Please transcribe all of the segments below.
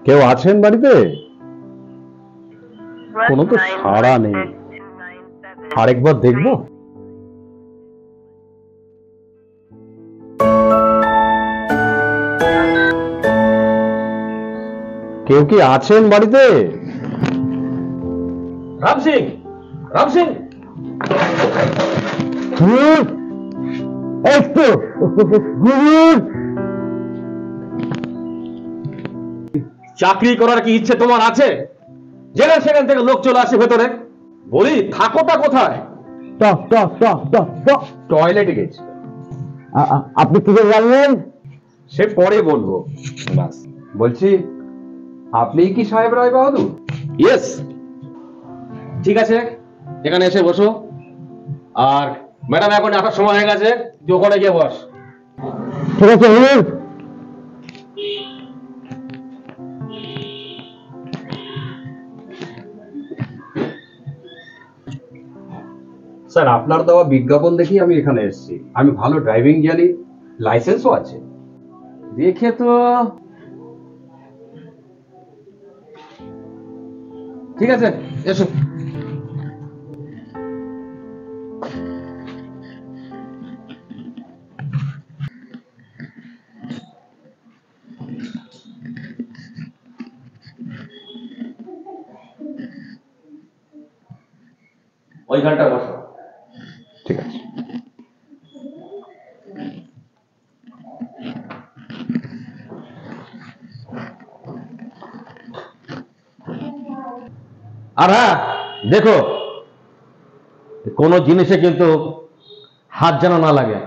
কেউ আছেন বাড়িতে? কোনো তো সাড়া নেই। আরেকবার দেখবো? কেউ কি আছেন বাড়িতে? রাম সিং, রাম সিং, চাকরি করার কি ইচ্ছে তোমার আছে? যেখানে সেখান থেকে লোক চলে আসে ভেতরে। বলি থাকোটা কোথায়? টয়লেটে গেছি। আপনি কি করে জানলেন? সে পরে বলবো। বাস বলছি, আপনি কি সাহেব রায় বাহাদুর? ইয়েস। ঠিক আছে, এখানে এসে বসো। আর ম্যাডাম এখন আসার সময় হয়ে গেছে, তুই ওখানে গিয়ে বস। ঠিক আছে হুজুর। স্যার, আপনার দেওয়া বিজ্ঞাপন দেখেই আমি এখানে এসেছি। আমি ভালো ড্রাইভিং জানি, লাইসেন্সও আছে। দেখে তো ঠিক আছে, এসো। ওইখানটা বসো। ঠিক আছে। আর হ্যাঁ, দেখো কোনো জিনিসে কিন্তু হাত যেন না লাগে।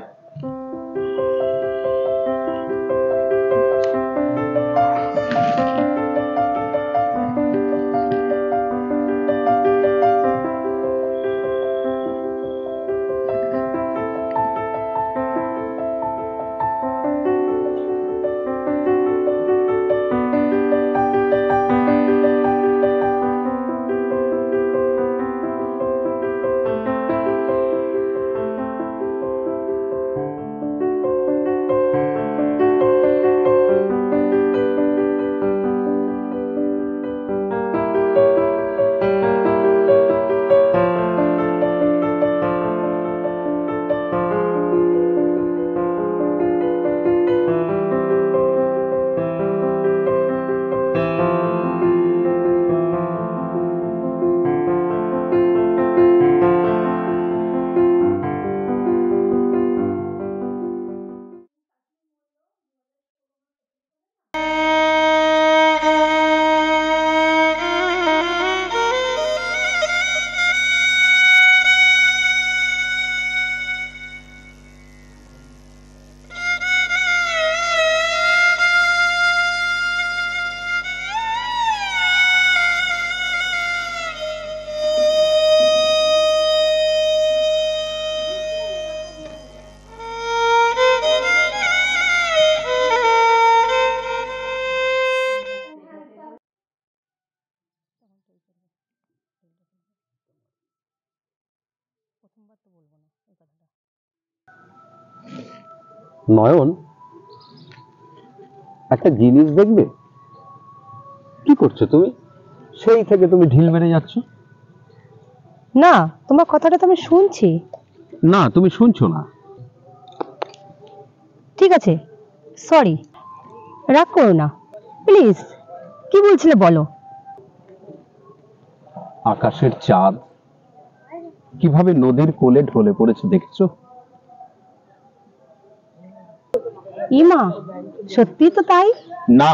নয়ন, একটা জিনিস দেখবে? কি করছো তুমি? সেই থেকে তুমি ঢিল মেরে যাচ্ছ। না, তোমার কথাটা তো আমি শুনছি। না, তুমি শুনছো না। ঠিক আছে, সরি, রাগ করো না প্লিজ। কি বলছিলে বলো। আকাশের চাঁদ কিভাবে নদীর কোলে ঢলে পড়েছে দেখছো? ইমা, সত্যি তো তাই? না,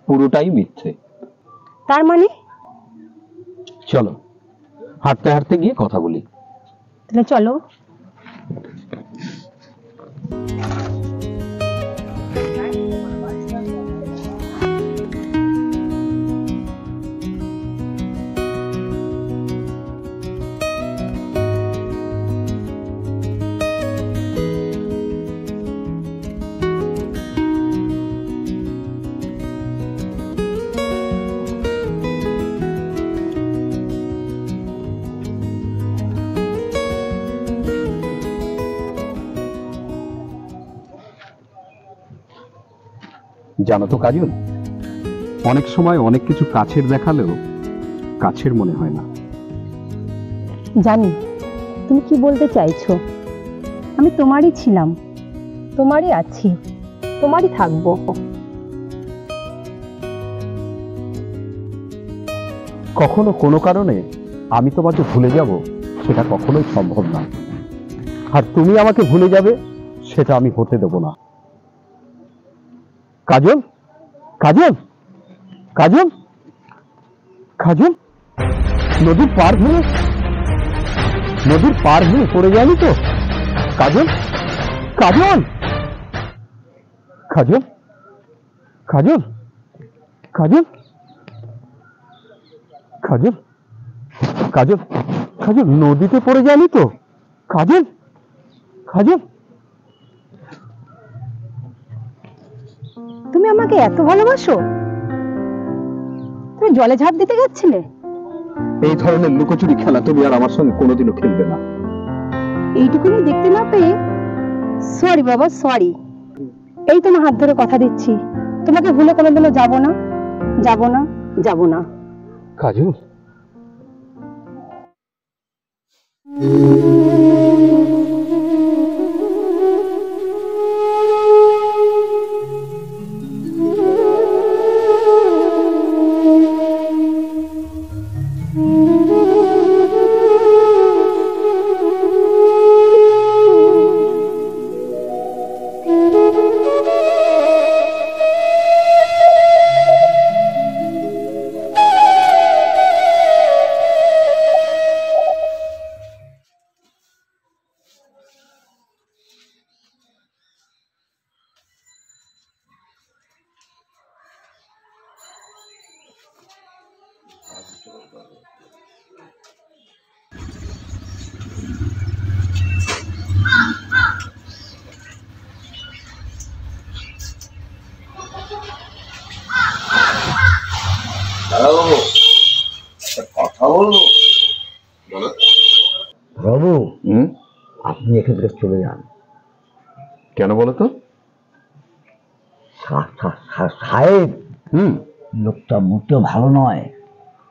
পুরোটাই মিথ্যে। তার মানে? চলো হাঁটতে হাঁটতে গিয়ে কথা বলি। তাহলে চলো। জানো তো কাজল, অনেক সময় অনেক কিছু কাছের দেখালেও কাছের মনে হয় না। জানি তুমি কি বলতে চাইছো। আমি তোমারই ছিলাম, তোমারই আছি, তোমারই থাকবো। কখনো কোনো কারণে আমি তোমাকে ভুলে যাব সেটা কখনোই সম্ভব না, আর তুমি আমাকে ভুলে যাবে সেটা আমি হতে দেব না। কাজল, কাজল, কাজল, কাজল, নদীর পার ভেঙে পড়ে যায়নি তো? কাজল, কাজল, কাজল, কাজল, কাজল, কাজল, কাজল, কাজল, নদীতে পড়ে যায়নি তো? কাজল, কাজল। তুমি আমাকে এত ভালোবাসো, তুমি জলে ঝাঁপ দিতে যাচ্ছিলে? এই ধরনের লুকোচুরি খেলা তুমি আর আমার সঙ্গে কোনোদিনও খেলবে না। এইটুকুনি দেখতে না পেয়ে সরি বাবা, সরি। এই তোমার হাত ধরে কথা দিচ্ছি, তোমাকে ভুলে কোনোদিনও যাবো না, যাবো না, যাবো না। কাজল, দাদাবাবু একটা কথা বলবো। বলো। বাবু, আপনি এখান থেকে চলে যান। কেন বলো তো? সাহেব, লোকটা মোটেও ভালো নয়।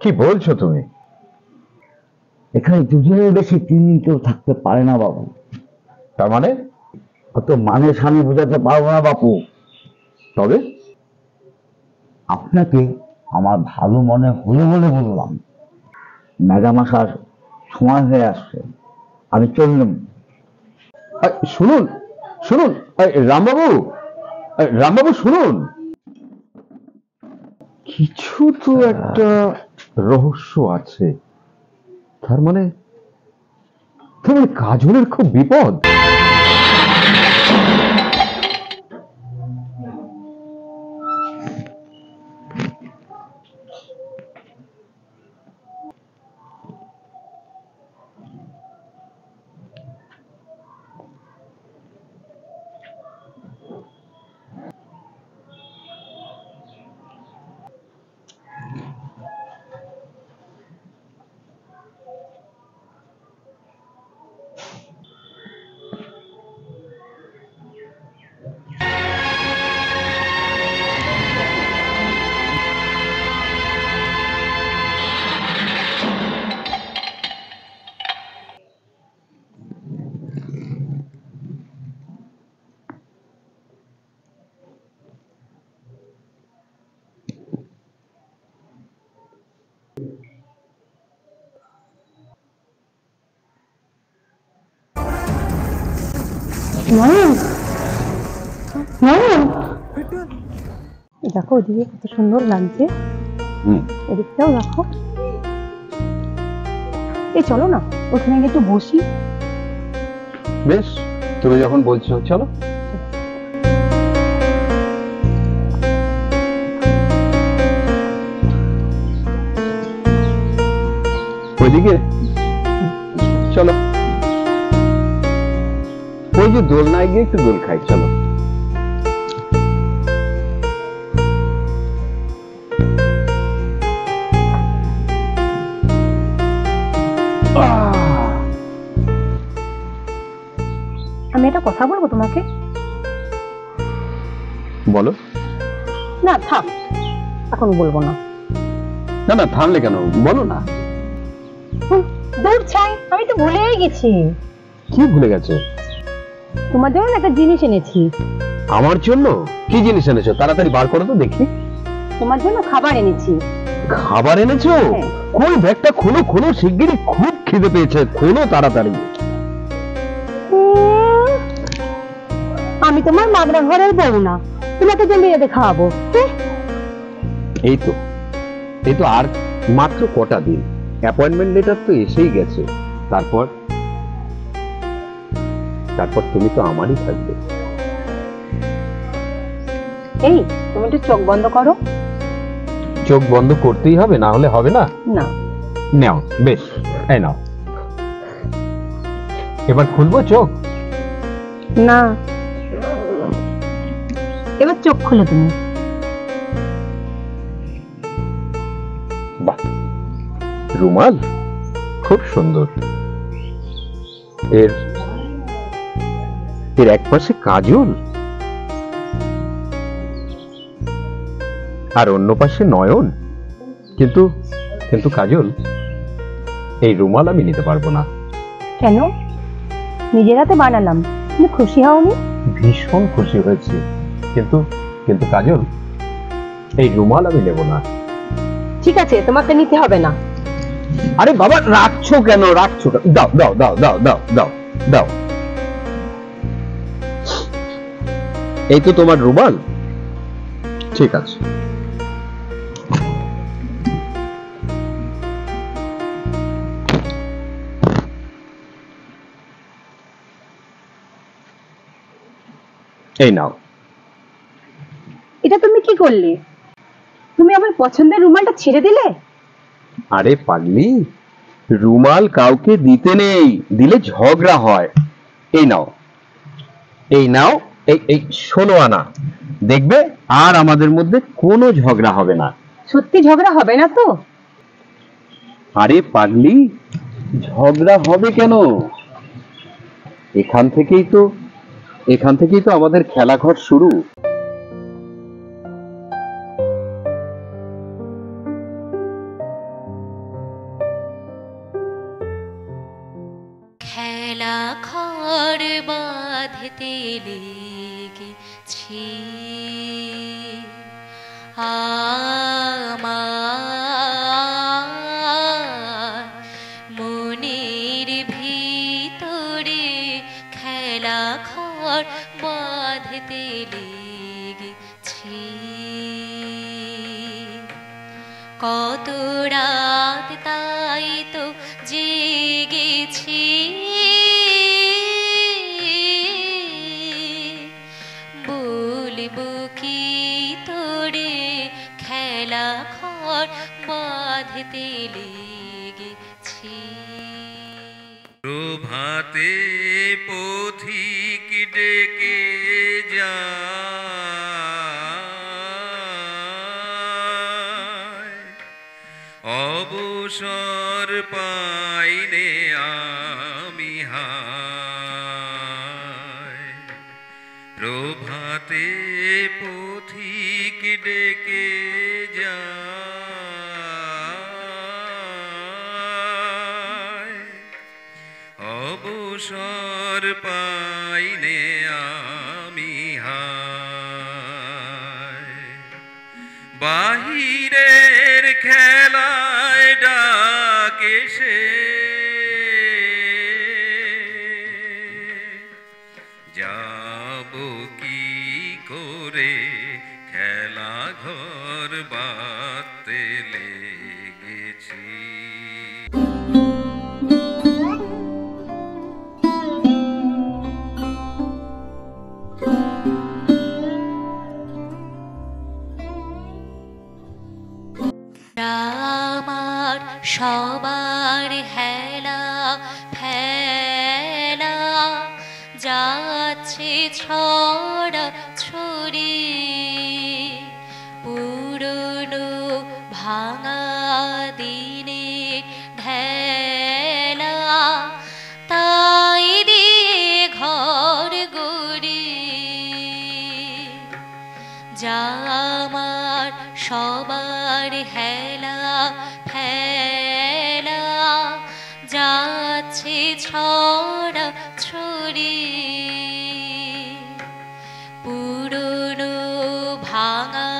কি বলছো তুমি? এখানে দুজনের বেশি 3 দিন কেউ থাকতে পারে না বাবু। তার মানে? অত মানে সামনে বোঝাতে পারবো না বাপু। তবে আপনাকে আমার ভালো মনে হলো বলে বললাম। ম্যাডাম আসার সময় হয়ে আসছে, আমি চললাম। শুনুন, শুনুন, রামবাবু, রামবাবু শুনুন, কিছু তো একটা রহস্য আছে। তার মানে কাজলের খুব বিপদ। দেখো ওদিকে কত সুন্দর লাগছে, এদিকটাও দেখো। এই চলো না ওখানে গিয়ে একটু বসি। বেশ, তুমি যখন বলছো চলো। ওইদিকে চলো, ওই যে দোলনায় গিয়ে একটু দোল খাই, চলো। আমি একটা কথা বলবো তোমাকে। বলো। না থাক, এখন বলবো না। না না, থামলে কেন, বলো না। দূর ছাই, আমি তো ভুলেই গেছি। কি ভুলে গেছো? তোমার জন্য একটা জিনিস এনেছি। আমার জন্য কি জিনিস এনেছো? তাড়াতাড়ি বার করো তো দেখি। তোমার জন্য খাবার এনেছি। খাবার এনেছো? হ্যাঁ। কোন ব্যাগটা খোলো, খোলো শিগগিরই, খুব খিদে পেয়েছে, খোলো তাড়াতাড়ি। আমি তোমার মাগরা ঘরের বউ না, তোমাকে জমি রেঁধে খাওয়াবো। এই তো আর মাত্র কটা দিন, অ্যাপয়েন্টমেন্ট লেটার তো এসেই গেছে। তারপর তুমি তো আমারই থাকবে। এই, তুমি একটু চোখ বন্ধ করো। চোখ বন্ধ করতেই হবে, না হলে হবে না? না। নাও, বেশ, এই নাও। এবার খুলবো চোখ? না, এবার চোখ খুলে তুমি। বাহ, রুমাল খুব সুন্দর। এর এক পাশে কাজল আর অন্য পাশে নয়ন। কিন্তু কাজল, এই রুমাল আমি নিতে পারবো না। কেন? নিজের হাতে বানালাম, তুমি খুশি হওনি? ভীষণ খুশি হয়েছি, কিন্তু কাজল, এই রুমাল আমি নেব না। ঠিক আছে, তোমাকে নিতে হবে না। আরে বাবা, রাখছো কেন? দাও দাও দাও দাও দাও দাও দাও। এই তো তোমার রুমাল। ঠিক আছে। এই নাও। এটা তুমি কি করলে? তুমি আমার পছন্দের রুমালটা ছেড়ে দিলে। আরে পাগলি, রুমাল কাউকে দিতে নেই, দিলে ঝগড়া হয়। এই নাও, এই 16 আনা, দেখবে আর আমাদের মধ্যে কোনো ঝগড়া হবে না। সত্যি ঝগড়া হবে না তো? আরে পাগলি, ঝগড়া হবে কেন? এখান থেকেই তো আমাদের খেলাঘর শুরু। খেলা ঘর বাঁধতে লেগেছি আমার মনের ভিতরে, খেলা ঘর বাঁধতে লেগেছি। কত রাত তাই তো জেগেছি, বলবো কি তোরে, খেলা ঘর বাঁধতে লেগেছি। প্রভাতে পথিক ডেকে যায়, অবসর পাইনে আমি হায়। প্রভাতে পথিক ডেকে যায়, অবসর পাইনে আমি হায়। বাহিরের খেলায় ডাকে সে, যাব কি করে, খেলা ঘর বাঁধতে লেগেছি। আমার সবার হেলা ফেলা যাচ্ছে ছড়া ছড়ি, পুরনো ভাঙা দিনে ঢেলা, তাই দিয়ে ঘর গড়ি। যা আমার সবার আছে ছড়া ছড়ি পুরনো ভাঙা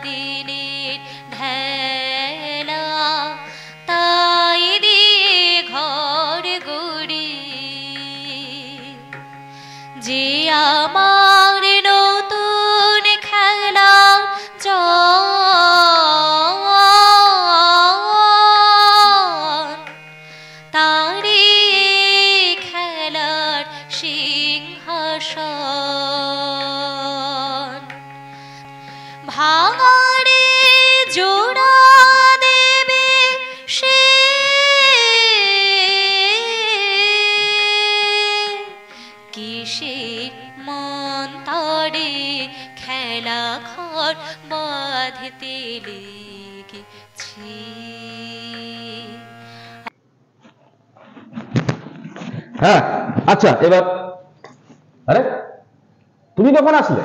দিনের ঢেলা তাই দিয়ে ঘর গড়ি যে আমার নতুন খেলা তারি খেলার সিংহাসন ভাঙারে জোড়া দেবে সে কিসের মন্তরে খেলা ঘর বাঁধতে লেগেছি। হ্যাঁ আচ্ছা, এবার আরে তুমি কখন আসলে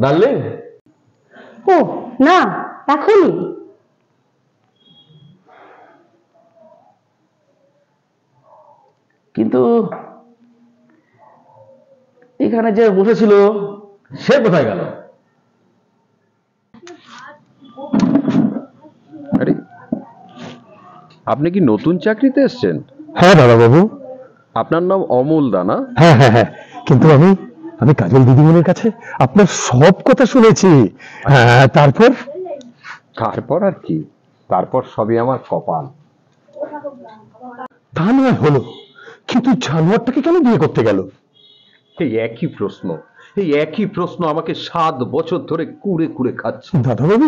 ডার্লিং? ও না, এখনই? কিন্তু এখানে যে বসেছিল সে কোথায় গেল? আরে আপনি কি নতুন চাকরিতে এসেছেন? হ্যাঁ দাদাবাবু। আপনার নাম অমল দা না? হ্যাঁ হ্যাঁ হ্যাঁ, কিন্তু আমি কাজল দিদিমণির কাছে আপনার সব কথা শুনেছি। হ্যাঁ, তারপর আর কি, তারপর সবই আমার কপাল। তা নয় হলো, কিন্তু জানোয়ারটাকে কেন বিয়ে করতে গেল? এই একই প্রশ্ন আমাকে 7 বছর ধরে কুড়ে কুড়ে খাচ্ছে। দাদাবাবু,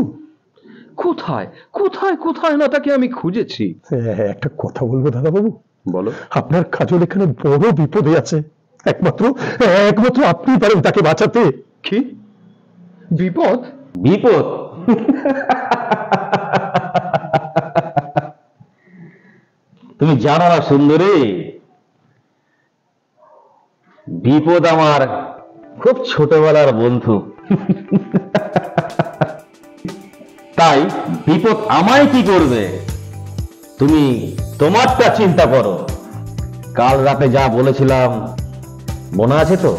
কোথায় কোথায় কোথায় না তাকে আমি খুঁজেছি। একটা কথা বলবো দাদাবাবু? বলো। আপনার কাজল এখানে বড় বিপদে আছে। একমাত্র আপনি পারেন তাকে বাঁচাতে। কি বিপদ? বিপদ? তুমি জানো না সুন্দরী, বিপদ আমার খুব ছোটবেলার বন্ধু। তাই বিপদ আমায় কি করবে? তুমি তোমারটা চিন্তা করো। কাল রাতে যা বলেছিলাম মনে আছে তো?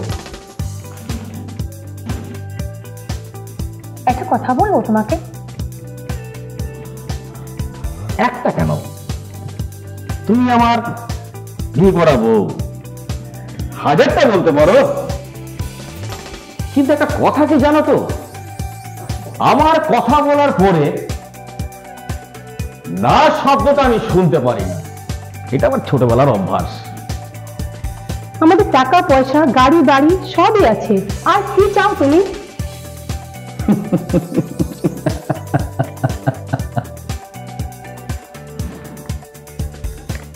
একটা কথা বলবো তোমাকে? একটা কেন, তুমি আমার বিয়ে করা বউ, 1000টা বলতে পারো। কিন্তু একটা কথা কি জানো তো, আমার কথা বলার পরে না শব্দটা আমি শুনতে পারি না। এটা আমার ছোটবেলার অভ্যাস। আমাদের টাকা পয়সা গাড়ি বাড়ি সবই আছে, আর কি চাও তুমি?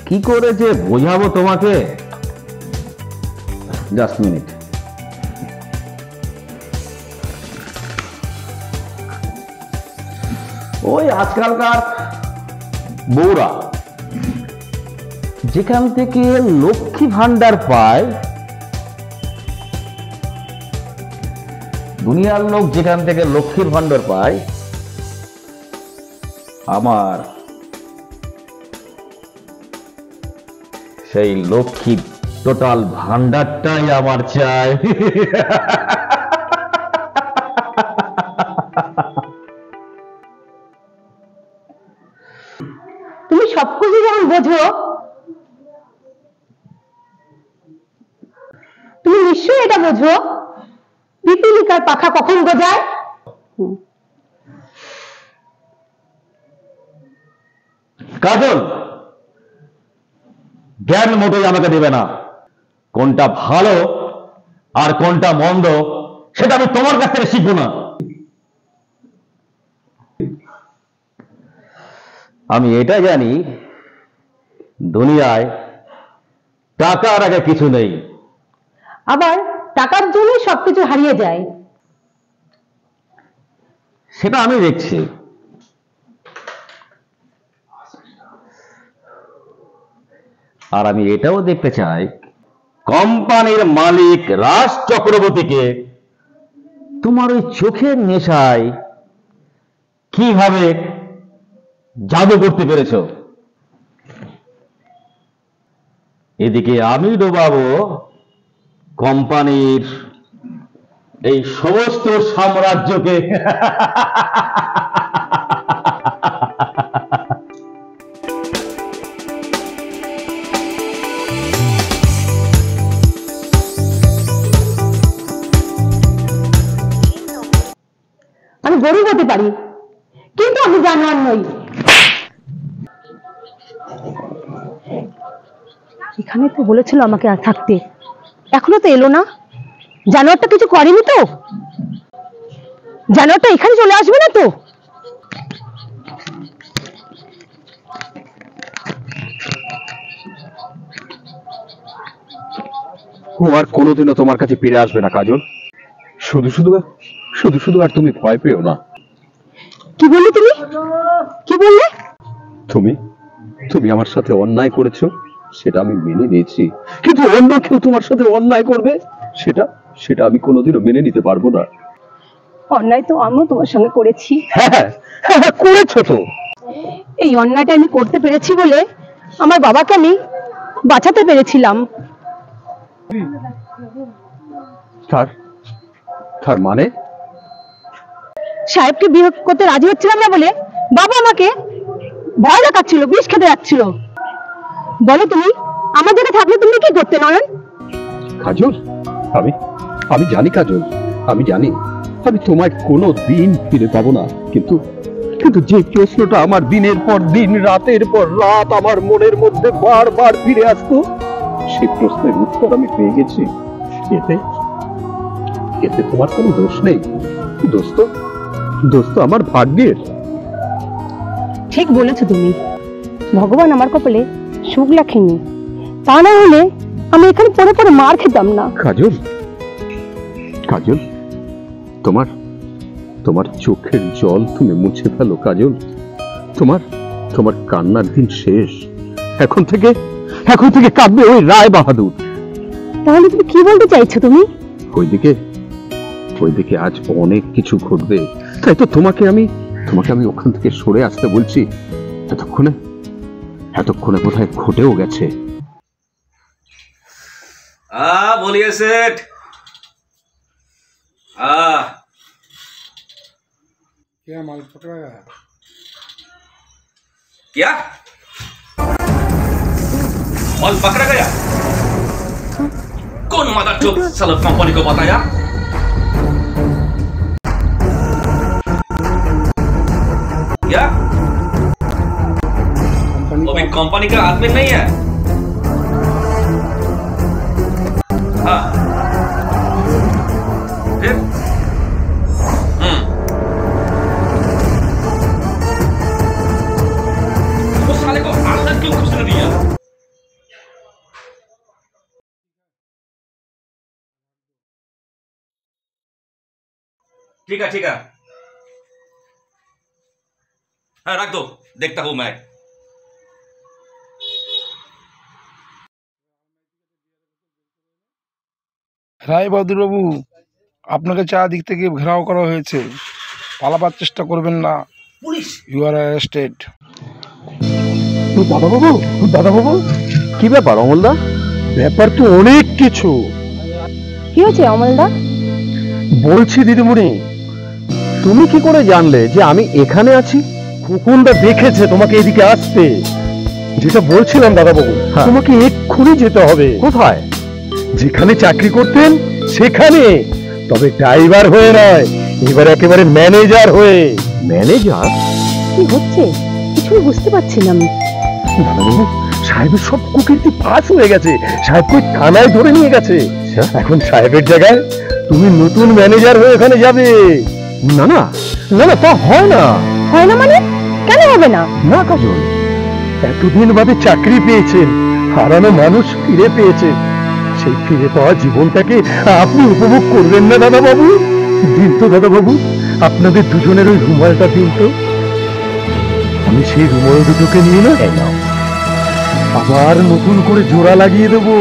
কি করে যে বোঝাবো তোমাকে, জাস্ট মিনিট। ওই আজকালকার বউরা যেখান থেকে লক্ষ্মী ভান্ডার পায়, দুনিয়ার লোক যেখান থেকে লক্ষ্মীর ভান্ডার পায়, আমার সেই লক্ষ্মী টোটাল ভান্ডারটাই আমার চাই। তুমি সবকিছু যেমন বোঝো, তুমি নিশ্চয়ই এটা বোঝো পিপিলিকার পাখা কখন গজায়। কাজল, জ্ঞান মোটেই আমাকে দেবে না। কোনটা ভালো আর কোনটা মন্দ সেটা আমি তোমার কাছ থেকে শিখবো না। আমি এটা জানি, দুনিয়ায় টাকার আগে কিছু নেই। আবার টাকার জন্য সবকিছু হারিয়ে যায়। সেটা আমি দেখছি। আর আমি এটাও দেখতে চাই, কোম্পানির মালিক রাজ চক্রবর্তীকে তোমার ওই চোখের নেশায় কিভাবে জাদু করতে পেরেছো। এদিকে আমি ডোবাবো কোম্পানির এই সমস্ত সাম্রাজ্যকে। আমি গরু হতে পারি, কিন্তু আমি জানোয়ার নই। এখানে তো বলেছিল আমাকে আর থাকতে, এখনো তো এলো না। জানোয়ারটা কিছু করেনি তো? জানোয়ারটা এখানে চলে আসবে না তো? ও আর কোনোদিনও তোমার কাছে ফিরে আসবে না কাজল। শুধু শুধু শুধু শুধু আর তুমি ভয় পেও না। কি বললে তুমি? কি বললে? তুমি তুমি আমার সাথে অন্যায় করেছো, সেটা আমি মেনে নিয়েছি, কিন্তু অন্য কেউ তোমার সাথে অন্যায় করবে সেটা সেটা আমি কোনোদিনও মেনে নিতে পারবো না। অন্যায় তো আমিও তোমার সঙ্গে করেছি। হ্যাঁ হ্যাঁ, করেছো তো। এই অন্যায়টা আমি করতে পেরেছি বলে আমার বাবাকে আমি বাঁচাতে পেরেছিলাম। তার তার মানে সাহেবকে বিয়ে করতে রাজি হচ্ছিলাম না বলে বাবা আমাকে ভয় দেখাচ্ছিল, বিষ খেতে যাচ্ছিল। বলো তুমি, আমার জায়গায় থাকলে তুমি কি করতে নয়ন? কাজল, আমি আমি জানি কাজল, আমি জানি আমি তোমায় কোনো দিন ফিরে পাবো না, কিন্তু কিন্তু যে প্রশ্নটা আমার দিনের পর দিন, রাতের পর রাত আমার মনের মধ্যে বারবার ফিরে আসতো, সেই প্রশ্নের উত্তর আমি পেয়ে গেছি। এতে এতে তোমার কোনো দোষ নেই। দোস্ত দোস্ত আমার ভাগ্যের। ঠিক বলেছো তুমি। ভগবান আমার কপালে সুখ লেখেনি, তা না হলে আমি এখানে পড়ে পড়ে মার খেতাম না। কাজল, কাজল, তোমার তোমার চোখের জল তুমি মুছে ফেলো কাজল। তোমার তোমার কান্নার দিন শেষ। এখন থেকে কাঁদবে ওই রায় বাহাদুর। তাহলে তুমি কি বলতে চাইছো তুমি? ওইদিকে ওইদিকে আজ অনেক কিছু ঘটবে, তাই তো তোমাকে আমি ওখান থেকে সরে আসতে বলছি। এতক্ষণে কোথায় ঘটেও গেছে। बोलिए सेठ। क्या माल पकड़ा गया? क्या माल पकड़ा गया? कौन मदर चौक साला कंपनी को बताया? क्या अभी कंपनी का आदमी नहीं है? हाँ फिर उस साले को अंदर क्यों घुसने दिया? ठीक है हाँ रख दो, देखता हूं मैं। রায় বাহাদুর বাবু, আপনাকে চারদিক থেকে ঘেরাও করা হয়েছে, পালাবার চেষ্টা করবেন না, ইউ আর অ্যারেস্টেড। দাদা বাবু, কি ব্যাপার অমলদা? ব্যাপার তো অনেক কিছু। কি হয়েছে অমলদা? বলছি দিদিমণি, তুমি কি করে জানলে যে আমি এখানে আছি? খোকনদা দেখেছে তোমাকে এদিকে আসতে। যেটা বলছিলাম দাদা বাবু, তোমাকে এক্ষুনি যেতে হবে। কোথায়? যেখানে চাকরি করতেন সেখানে, তবে ড্রাইভার হয়ে নয়, এবার একেবারে ম্যানেজার হয়ে। ম্যানেজার? কি হচ্ছে কিছুই বুঝতে পারছি না আমি। দাদাবাবু, সাহেবের সব কুকীর্তি ফাঁস হয়ে গেছে, সাহেবকে থানায় ধরে নিয়ে গেছে। এখন সাহেবের জায়গায় তুমি নতুন ম্যানেজার হয়ে ওখানে যাবে। না না না না, তা হয় না। হয় না মানে? কেন হবে না? না কাজল, এতদিন বাদে চাকরি পেয়েছেন, হারানো মানুষ ফিরে পেয়েছেন, সেই ফিরে পাওয়া জীবনটাকে আপনি উপভোগ করবেন না দাদা বাবু? দিন তো দাদা বাবু, আপনাদের দুজনের ওই রুমালটা দিন তো। আমি সেই রুমাল দুটোকে নিয়ে না আবার নতুন করে জোড়া লাগিয়ে দেবো।